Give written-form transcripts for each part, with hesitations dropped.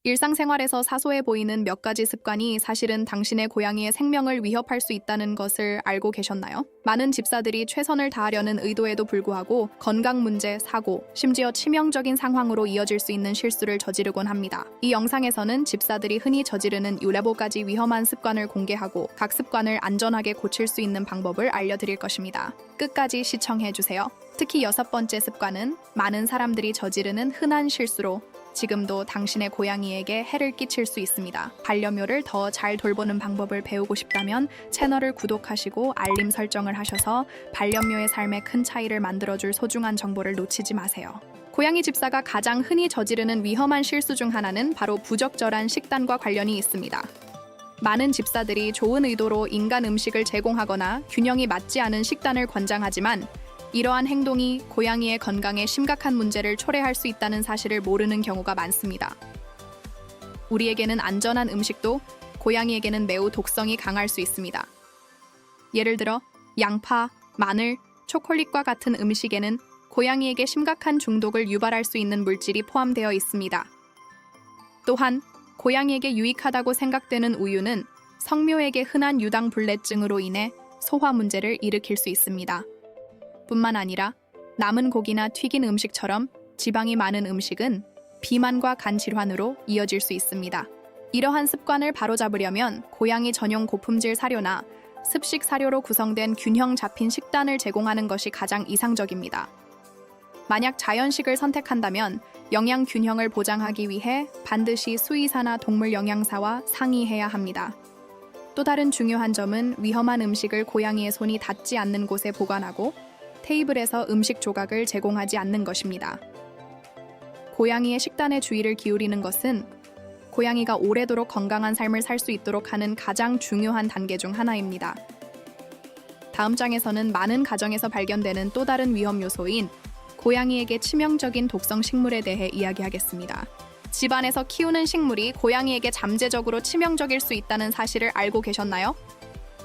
일상생활에서 사소해 보이는 몇 가지 습관이 사실은 당신의 고양이의 생명을 위협할 수 있다는 것을 알고 계셨나요? 많은 집사들이 최선을 다하려는 의도에도 불구하고 건강 문제, 사고, 심지어 치명적인 상황으로 이어질 수 있는 실수를 저지르곤 합니다. 이 영상에서는 집사들이 흔히 저지르는 14가지 위험한 습관을 공개하고 각 습관을 안전하게 고칠 수 있는 방법을 알려드릴 것입니다. 끝까지 시청해주세요. 특히 6번째 습관은 많은 사람들이 저지르는 흔한 실수로 지금도 당신의 고양이에게 해를 끼칠 수 있습니다. 반려묘를 더 잘 돌보는 방법을 배우고 싶다면 채널을 구독하시고 알림 설정을 하셔서 반려묘의 삶에 큰 차이를 만들어줄 소중한 정보를 놓치지 마세요. 고양이 집사가 가장 흔히 저지르는 위험한 실수 중 하나는 바로 부적절한 식단과 관련이 있습니다. 많은 집사들이 좋은 의도로 인간 음식을 제공하거나 균형이 맞지 않은 식단을 권장하지만 이러한 행동이 고양이의 건강에 심각한 문제를 초래할 수 있다는 사실을 모르는 경우가 많습니다. 우리에게는 안전한 음식도 고양이에게는 매우 독성이 강할 수 있습니다. 예를 들어 양파, 마늘, 초콜릿과 같은 음식에는 고양이에게 심각한 중독을 유발할 수 있는 물질이 포함되어 있습니다. 또한 고양이에게 유익하다고 생각되는 우유는 성묘에게 흔한 유당불내증으로 인해 소화 문제를 일으킬 수 있습니다. 뿐만 아니라 남은 고기나 튀긴 음식처럼 지방이 많은 음식은 비만과 간 질환으로 이어질 수 있습니다. 이러한 습관을 바로잡으려면 고양이 전용 고품질 사료나 습식 사료로 구성된 균형 잡힌 식단을 제공하는 것이 가장 이상적입니다. 만약 자연식을 선택한다면 영양 균형을 보장하기 위해 반드시 수의사나 동물 영양사와 상의해야 합니다. 또 다른 중요한 점은 위험한 음식을 고양이의 손이 닿지 않는 곳에 보관하고 테이블에서 음식 조각을 제공하지 않는 것입니다. 고양이의 식단에 주의를 기울이는 것은 고양이가 오래도록 건강한 삶을 살 수 있도록 하는 가장 중요한 단계 중 하나입니다. 다음 장에서는 많은 가정에서 발견되는 또 다른 위험 요소인 고양이에게 치명적인 독성 식물에 대해 이야기하겠습니다. 집안에서 키우는 식물이 고양이에게 잠재적으로 치명적일 수 있다는 사실을 알고 계셨나요?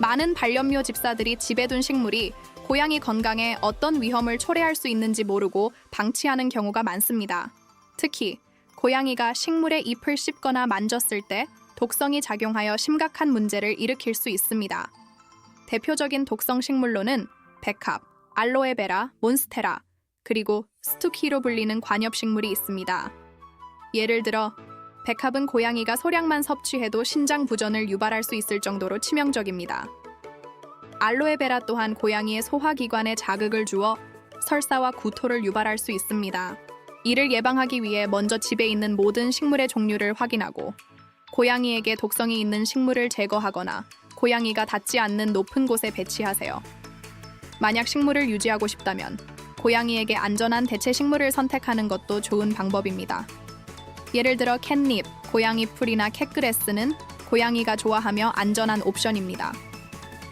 많은 반려묘 집사들이 집에 둔 식물이 고양이 건강에 어떤 위험을 초래할 수 있는지 모르고 방치하는 경우가 많습니다. 특히 고양이가 식물의 잎을 씹거나 만졌을 때 독성이 작용하여 심각한 문제를 일으킬 수 있습니다. 대표적인 독성 식물로는 백합, 알로에베라, 몬스테라, 그리고 스투키로 불리는 관엽식물이 있습니다. 예를 들어 백합은 고양이가 소량만 섭취해도 신장 부전을 유발할 수 있을 정도로 치명적입니다. 알로에베라 또한 고양이의 소화기관에 자극을 주어 설사와 구토를 유발할 수 있습니다. 이를 예방하기 위해 먼저 집에 있는 모든 식물의 종류를 확인하고 고양이에게 독성이 있는 식물을 제거하거나 고양이가 닿지 않는 높은 곳에 배치하세요. 만약 식물을 유지하고 싶다면 고양이에게 안전한 대체 식물을 선택하는 것도 좋은 방법입니다. 예를 들어 캣닙, 고양이 풀이나 캣그래스는 고양이가 좋아하며 안전한 옵션입니다.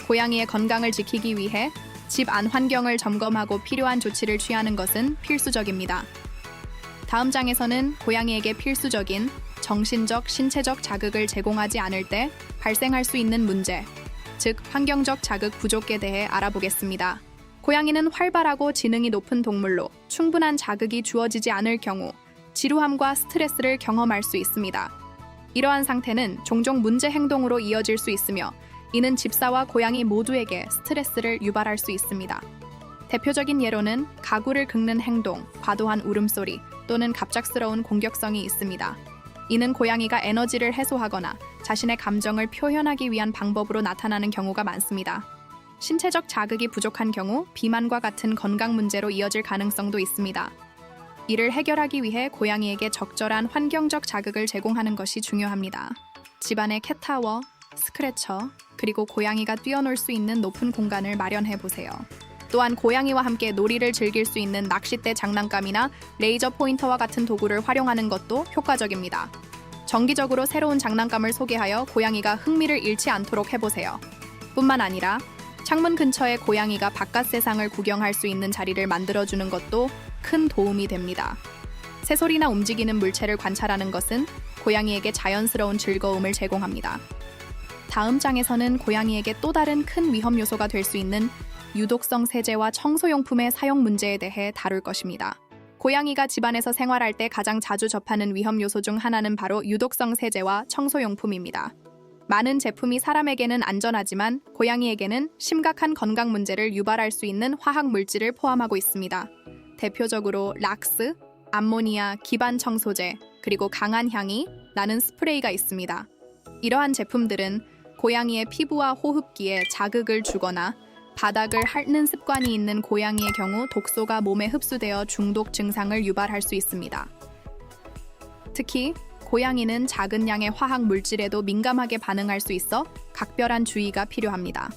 고양이의 건강을 지키기 위해 집 안 환경을 점검하고 필요한 조치를 취하는 것은 필수적입니다. 다음 장에서는 고양이에게 필수적인 정신적, 신체적 자극을 제공하지 않을 때 발생할 수 있는 문제, 즉 환경적 자극 부족에 대해 알아보겠습니다. 고양이는 활발하고 지능이 높은 동물로 충분한 자극이 주어지지 않을 경우 지루함과 스트레스를 경험할 수 있습니다. 이러한 상태는 종종 문제 행동으로 이어질 수 있으며 이는 집사와 고양이 모두에게 스트레스를 유발할 수 있습니다. 대표적인 예로는 가구를 긁는 행동, 과도한 울음소리 또는 갑작스러운 공격성이 있습니다. 이는 고양이가 에너지를 해소하거나 자신의 감정을 표현하기 위한 방법으로 나타나는 경우가 많습니다. 신체적 자극이 부족한 경우 비만과 같은 건강 문제로 이어질 가능성도 있습니다. 이를 해결하기 위해 고양이에게 적절한 환경적 자극을 제공하는 것이 중요합니다. 집안에 캣타워, 스크래처, 그리고 고양이가 뛰어놀 수 있는 높은 공간을 마련해 보세요. 또한 고양이와 함께 놀이를 즐길 수 있는 낚싯대 장난감이나 레이저 포인터와 같은 도구를 활용하는 것도 효과적입니다. 정기적으로 새로운 장난감을 소개하여 고양이가 흥미를 잃지 않도록 해보세요. 뿐만 아니라 창문 근처에 고양이가 바깥 세상을 구경할 수 있는 자리를 만들어주는 것도 큰 도움이 됩니다. 새소리나 움직이는 물체를 관찰하는 것은 고양이에게 자연스러운 즐거움을 제공합니다. 다음 장에서는 고양이에게 또 다른 큰 위험 요소가 될 수 있는 유독성 세제와 청소용품의 사용 문제에 대해 다룰 것입니다. 고양이가 집안에서 생활할 때 가장 자주 접하는 위험 요소 중 하나는 바로 유독성 세제와 청소용품입니다. 많은 제품이 사람에게는 안전하지만 고양이에게는 심각한 건강 문제를 유발할 수 있는 화학 물질을 포함하고 있습니다. 대표적으로 락스, 암모니아, 기반 청소제, 그리고 강한 향이 나는 스프레이가 있습니다. 이러한 제품들은 고양이의 피부와 호흡기에 자극을 주거나 바닥을 핥는 습관이 있는 고양이의 경우 독소가 몸에 흡수되어 중독 증상을 유발할 수 있습니다. 특히 고양이는 작은 양의 화학 물질에도 민감하게 반응할 수 있어 각별한 주의가 필요합니다.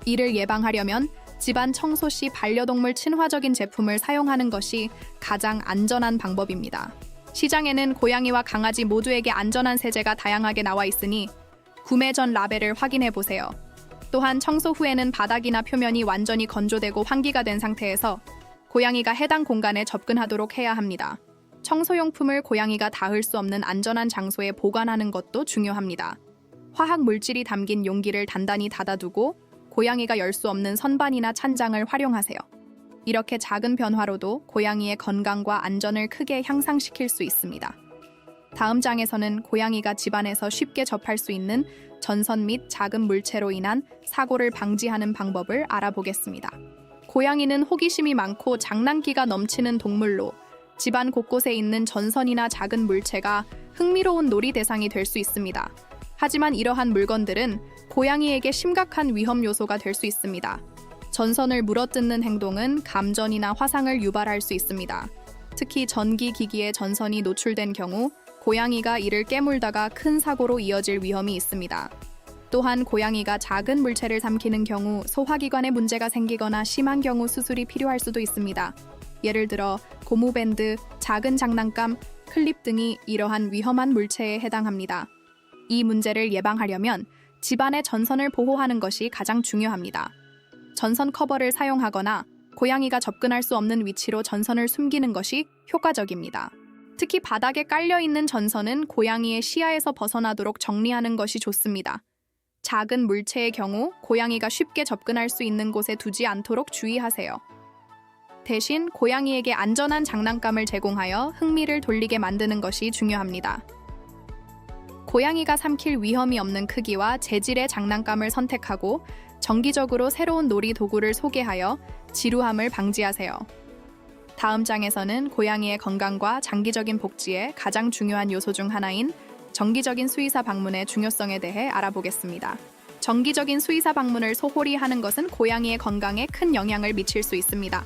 이를 예방하려면 집안 청소 시 반려동물 친화적인 제품을 사용하는 것이 가장 안전한 방법입니다. 시장에는 고양이와 강아지 모두에게 안전한 세제가 다양하게 나와 있으니 구매 전 라벨을 확인해 보세요. 또한 청소 후에는 바닥이나 표면이 완전히 건조되고 환기가 된 상태에서 고양이가 해당 공간에 접근하도록 해야 합니다. 청소용품을 고양이가 닿을 수 없는 안전한 장소에 보관하는 것도 중요합니다. 화학 물질이 담긴 용기를 단단히 닫아두고 고양이가 열 수 없는 선반이나 찬장을 활용하세요. 이렇게 작은 변화로도 고양이의 건강과 안전을 크게 향상시킬 수 있습니다. 다음 장에서는 고양이가 집안에서 쉽게 접할 수 있는 전선 및 작은 물체로 인한 사고를 방지하는 방법을 알아보겠습니다. 고양이는 호기심이 많고 장난기가 넘치는 동물로 집안 곳곳에 있는 전선이나 작은 물체가 흥미로운 놀이 대상이 될 수 있습니다. 하지만 이러한 물건들은 고양이에게 심각한 위험 요소가 될 수 있습니다. 전선을 물어뜯는 행동은 감전이나 화상을 유발할 수 있습니다. 특히 전기 기기에 전선이 노출된 경우 고양이가 이를 깨물다가 큰 사고로 이어질 위험이 있습니다. 또한 고양이가 작은 물체를 삼키는 경우 소화기관에 문제가 생기거나 심한 경우 수술이 필요할 수도 있습니다. 예를 들어 고무밴드, 작은 장난감, 클립 등이 이러한 위험한 물체에 해당합니다. 이 문제를 예방하려면 집안의 전선을 보호하는 것이 가장 중요합니다. 전선 커버를 사용하거나 고양이가 접근할 수 없는 위치로 전선을 숨기는 것이 효과적입니다. 특히 바닥에 깔려있는 전선은 고양이의 시야에서 벗어나도록 정리하는 것이 좋습니다. 작은 물체의 경우 고양이가 쉽게 접근할 수 있는 곳에 두지 않도록 주의하세요. 대신 고양이에게 안전한 장난감을 제공하여 흥미를 돌리게 만드는 것이 중요합니다. 고양이가 삼킬 위험이 없는 크기와 재질의 장난감을 선택하고 정기적으로 새로운 놀이 도구를 소개하여 지루함을 방지하세요. 다음 장에서는 고양이의 건강과 장기적인 복지에 가장 중요한 요소 중 하나인 정기적인 수의사 방문의 중요성에 대해 알아보겠습니다. 정기적인 수의사 방문을 소홀히 하는 것은 고양이의 건강에 큰 영향을 미칠 수 있습니다.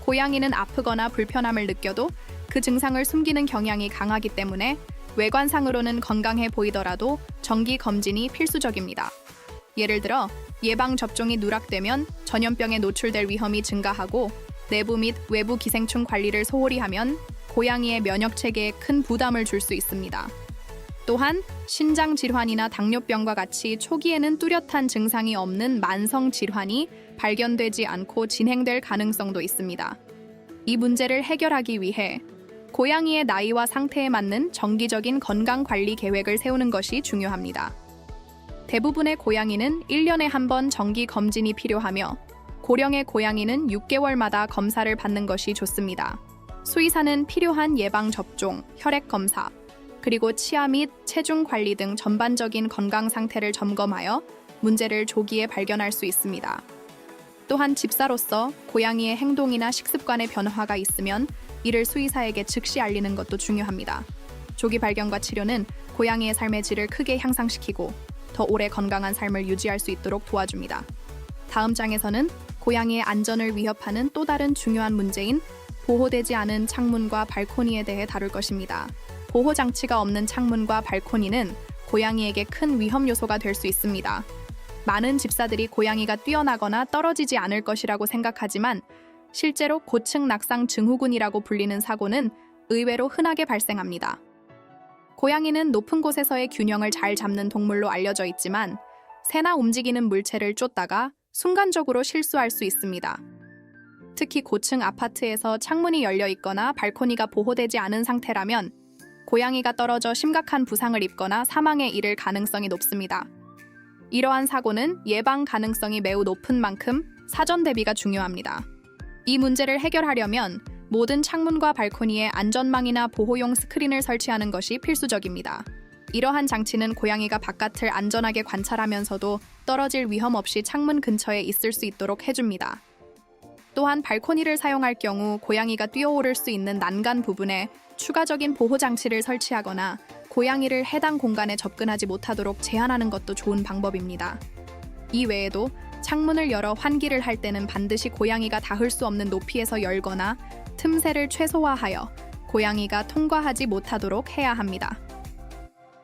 고양이는 아프거나 불편함을 느껴도 그 증상을 숨기는 경향이 강하기 때문에 외관상으로는 건강해 보이더라도 정기 검진이 필수적입니다. 예를 들어 예방접종이 누락되면 전염병에 노출될 위험이 증가하고 내부 및 외부 기생충 관리를 소홀히 하면 고양이의 면역체계에 큰 부담을 줄 수 있습니다. 또한 신장 질환이나 당뇨병과 같이 초기에는 뚜렷한 증상이 없는 만성 질환이 발견되지 않고 진행될 가능성도 있습니다. 이 문제를 해결하기 위해 고양이의 나이와 상태에 맞는 정기적인 건강관리 계획을 세우는 것이 중요합니다. 대부분의 고양이는 1년에 한 번 정기 검진이 필요하며 고령의 고양이는 6개월마다 검사를 받는 것이 좋습니다. 수의사는 필요한 예방접종, 혈액검사, 그리고 치아 및 체중 관리 등 전반적인 건강 상태를 점검하여 문제를 조기에 발견할 수 있습니다. 또한 집사로서 고양이의 행동이나 식습관의 변화가 있으면 이를 수의사에게 즉시 알리는 것도 중요합니다. 조기 발견과 치료는 고양이의 삶의 질을 크게 향상시키고 더 오래 건강한 삶을 유지할 수 있도록 도와줍니다. 다음 장에서는 고양이의 안전을 위협하는 또 다른 중요한 문제인 보호되지 않은 창문과 발코니에 대해 다룰 것입니다. 보호 장치가 없는 창문과 발코니는 고양이에게 큰 위험 요소가 될 수 있습니다. 많은 집사들이 고양이가 뛰어나거나 떨어지지 않을 것이라고 생각하지만 실제로 고층 낙상 증후군이라고 불리는 사고는 의외로 흔하게 발생합니다. 고양이는 높은 곳에서의 균형을 잘 잡는 동물로 알려져 있지만 새나 움직이는 물체를 쫓다가 순간적으로 실수할 수 있습니다. 특히 고층 아파트에서 창문이 열려 있거나 발코니가 보호되지 않은 상태라면 고양이가 떨어져 심각한 부상을 입거나 사망에 이를 가능성이 높습니다. 이러한 사고는 예방 가능성이 매우 높은 만큼 사전 대비가 중요합니다. 이 문제를 해결하려면 모든 창문과 발코니에 안전망이나 보호용 스크린을 설치하는 것이 필수적입니다. 이러한 장치는 고양이가 바깥을 안전하게 관찰하면서도 떨어질 위험 없이 창문 근처에 있을 수 있도록 해줍니다. 또한 발코니를 사용할 경우 고양이가 뛰어오를 수 있는 난간 부분에 추가적인 보호 장치를 설치하거나 고양이를 해당 공간에 접근하지 못하도록 제한하는 것도 좋은 방법입니다. 이 외에도 창문을 열어 환기를 할 때는 반드시 고양이가 닿을 수 없는 높이에서 열거나 틈새를 최소화하여 고양이가 통과하지 못하도록 해야 합니다.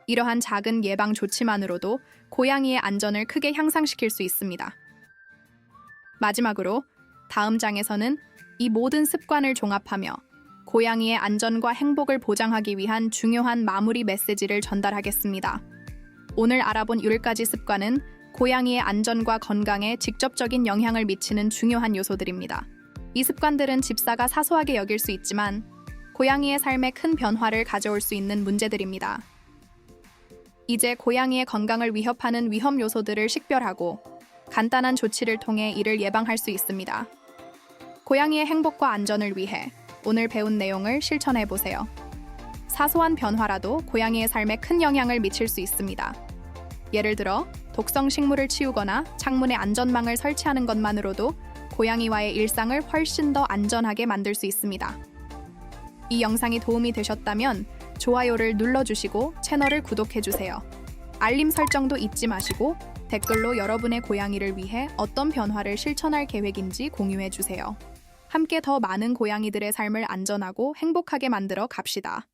이러한 작은 예방 조치만으로도 고양이의 안전을 크게 향상시킬 수 있습니다. 마지막으로 다음 장에서는 이 모든 습관을 종합하며 고양이의 안전과 행복을 보장하기 위한 중요한 마무리 메시지를 전달하겠습니다. 오늘 알아본 10가지 습관은 고양이의 안전과 건강에 직접적인 영향을 미치는 중요한 요소들입니다. 이 습관들은 집사가 사소하게 여길 수 있지만 고양이의 삶에 큰 변화를 가져올 수 있는 문제들입니다. 이제 고양이의 건강을 위협하는 위험 요소들을 식별하고 간단한 조치를 통해 이를 예방할 수 있습니다. 고양이의 행복과 안전을 위해 오늘 배운 내용을 실천해 보세요. 사소한 변화라도 고양이의 삶에 큰 영향을 미칠 수 있습니다. 예를 들어 독성 식물을 치우거나 창문에 안전망을 설치하는 것만으로도 고양이와의 일상을 훨씬 더 안전하게 만들 수 있습니다. 이 영상이 도움이 되셨다면 좋아요를 눌러주시고 채널을 구독해주세요. 알림 설정도 잊지 마시고 댓글로 여러분의 고양이를 위해 어떤 변화를 실천할 계획인지 공유해주세요. 함께 더 많은 고양이들의 삶을 안전하고 행복하게 만들어 갑시다.